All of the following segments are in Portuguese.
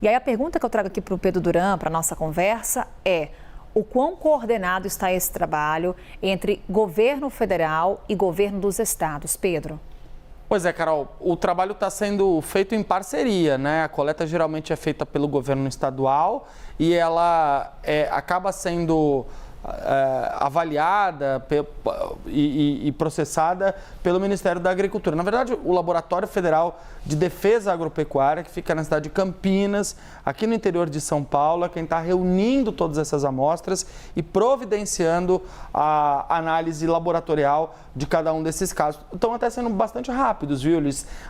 E aí a pergunta que eu trago aqui para o Pedro Duran, para a nossa conversa, é: o quão coordenado está esse trabalho entre governo federal e governo dos estados? Pedro. Pois é, Carol, o trabalho está sendo feito em parceria, né? A coleta geralmente é feita pelo governo estadual e ela acaba sendo avaliada e processada pelo Ministério da Agricultura. Na verdade, o Laboratório Federal de Defesa Agropecuária, que fica na cidade de Campinas, aqui no interior de São Paulo, é quem está reunindo todas essas amostras e providenciando a análise laboratorial de cada um desses casos. Estão até sendo bastante rápidos, viu?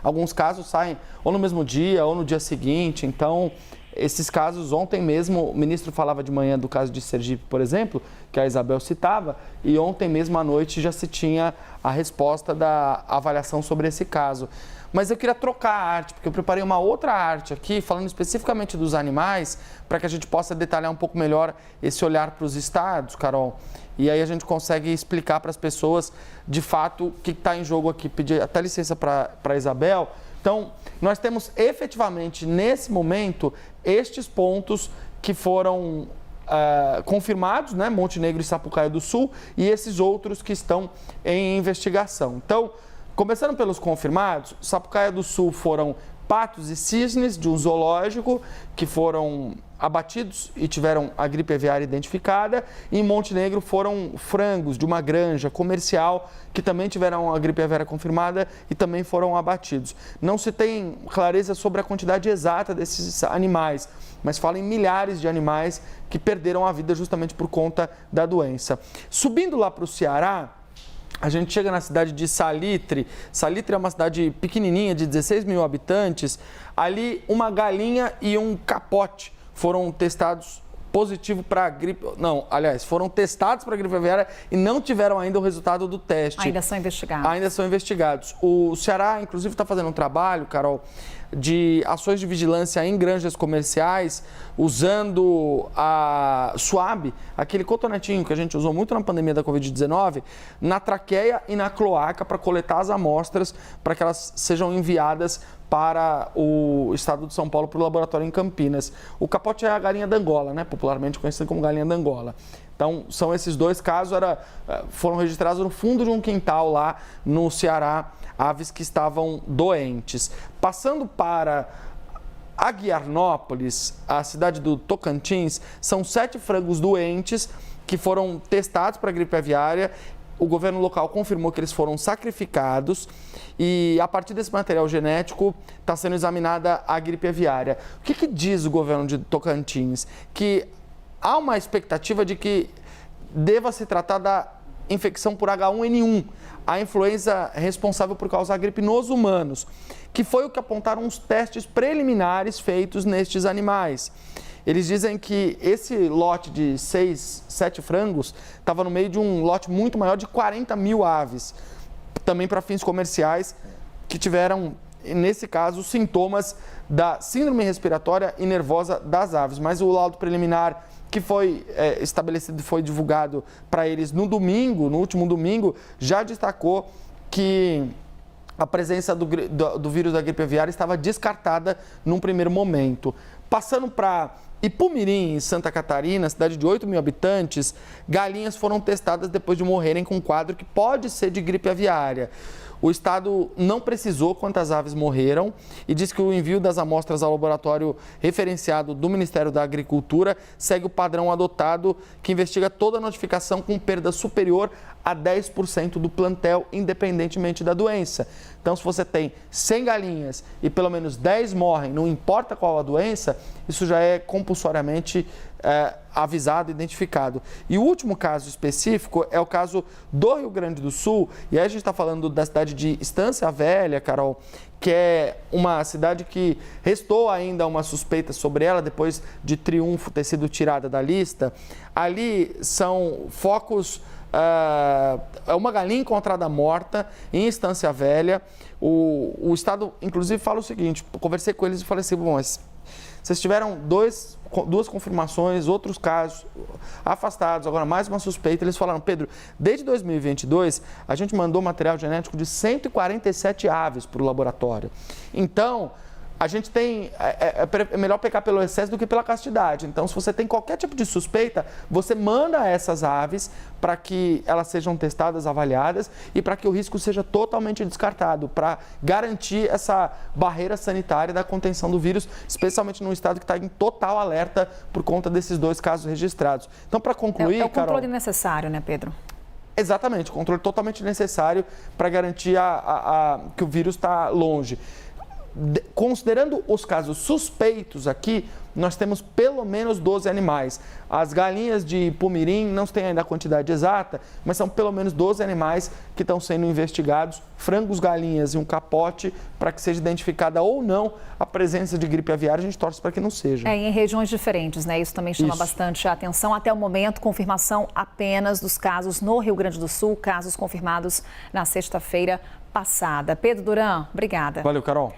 Alguns casos saem ou no mesmo dia ou no dia seguinte, então... Esses casos, ontem mesmo, o ministro falava de manhã do caso de Sergipe, por exemplo, que a Isabel citava, e ontem mesmo à noite já se tinha a resposta da avaliação sobre esse caso. Mas eu queria trocar a arte, porque eu preparei uma outra arte aqui, falando especificamente dos animais, para que a gente possa detalhar um pouco melhor esse olhar para os estados, Carol. E aí a gente consegue explicar para as pessoas, de fato, o que está em jogo aqui. Pedir até licença para a Isabel. Então, nós temos efetivamente, nesse momento, estes pontos que foram confirmados, né? Montenegro e Sapucaia do Sul, e esses outros que estão em investigação. Então, começando pelos confirmados, Sapucaia do Sul foram patos e cisnes de um zoológico que foram abatidos e tiveram a gripe aviária identificada. E em Montenegro foram frangos de uma granja comercial que também tiveram a gripe aviária confirmada e também foram abatidos. Não se tem clareza sobre a quantidade exata desses animais, mas fala em milhares de animais que perderam a vida justamente por conta da doença. Subindo lá para o Ceará, a gente chega na cidade de Salitre. Salitre é uma cidade pequenininha, de 16 mil habitantes. Ali, uma galinha e um capote foram testados positivo para gripe... Não, aliás, foram testados para gripe aviária e não tiveram ainda o resultado do teste. Ainda são investigados. Ainda são investigados. O Ceará, inclusive, está fazendo um trabalho, Carol, de ações de vigilância em granjas comerciais, usando a suave, aquele cotonetinho que a gente usou muito na pandemia da Covid-19, na traqueia e na cloaca para coletar as amostras para que elas sejam enviadas para o estado de São Paulo, para o laboratório em Campinas. O capote é a galinha d'Angola, né? Popularmente conhecida como galinha d'Angola. Então, são esses dois casos, foram registrados no fundo de um quintal lá no Ceará, aves que estavam doentes. Passando para Aguiarnópolis, a cidade do Tocantins, são 7 frangos doentes que foram testados para gripe aviária. O governo local confirmou que eles foram sacrificados e, a partir desse material genético, está sendo examinada a gripe aviária. O que diz o governo de Tocantins? Que há uma expectativa de que deva se tratar da infecção por H1N1, a influenza responsável por causar gripe nos humanos, que foi o que apontaram os testes preliminares feitos nestes animais. Eles dizem que esse lote de 7 frangos estava no meio de um lote muito maior de 40 mil aves, também para fins comerciais, que tiveram, nesse caso, sintomas da síndrome respiratória e nervosa das aves. Mas o laudo preliminar que foi estabelecido e foi divulgado para eles no domingo, no último domingo, já destacou que a presença do vírus da gripe aviária estava descartada num primeiro momento. Passando para Ipumirim, em Santa Catarina, cidade de 8 mil habitantes, galinhas foram testadas depois de morrerem com um quadro que pode ser de gripe aviária. O estado não precisou quantas aves morreram e diz que o envio das amostras ao laboratório referenciado do Ministério da Agricultura segue o padrão adotado, que investiga toda notificação com perda superior a 10% do plantel, independentemente da doença. Então, se você tem 100 galinhas e pelo menos 10 morrem, não importa qual a doença, isso já é compulsoriamente avisado, identificado. E o último caso específico é o caso do Rio Grande do Sul, e aí a gente está falando da cidade de Estância Velha, Carol, que é uma cidade que restou ainda uma suspeita sobre ela, depois de Triunfo ter sido tirada da lista. Ali são focos... É uma galinha encontrada morta em Estância Velha. O Estado, inclusive, fala o seguinte, eu conversei com eles e falei assim, bom, mas vocês tiveram duas confirmações, outros casos afastados, agora mais uma suspeita. Eles falaram, Pedro, desde 2022, a gente mandou material genético de 147 aves para o laboratório. Então, a gente tem, é melhor pecar pelo excesso do que pela castidade. Então, se você tem qualquer tipo de suspeita, você manda essas aves para que elas sejam testadas, avaliadas e para que o risco seja totalmente descartado, para garantir essa barreira sanitária da contenção do vírus, especialmente num estado que está em total alerta por conta desses 2 casos registrados. Então, para concluir, é o controle Carol, necessário, né, Pedro? Exatamente, o controle totalmente necessário para garantir que o vírus está longe. Considerando os casos suspeitos aqui, nós temos pelo menos 12 animais. As galinhas de Pumirim não se tem ainda a quantidade exata, mas são pelo menos 12 animais que estão sendo investigados, frangos, galinhas e um capote, para que seja identificada ou não a presença de gripe aviária. A gente torce para que não seja. Em regiões diferentes, né? Isso também chama bastante a atenção. Até o momento, confirmação apenas dos casos no Rio Grande do Sul, casos confirmados na sexta-feira passada. Pedro Duran, obrigada. Valeu, Carol.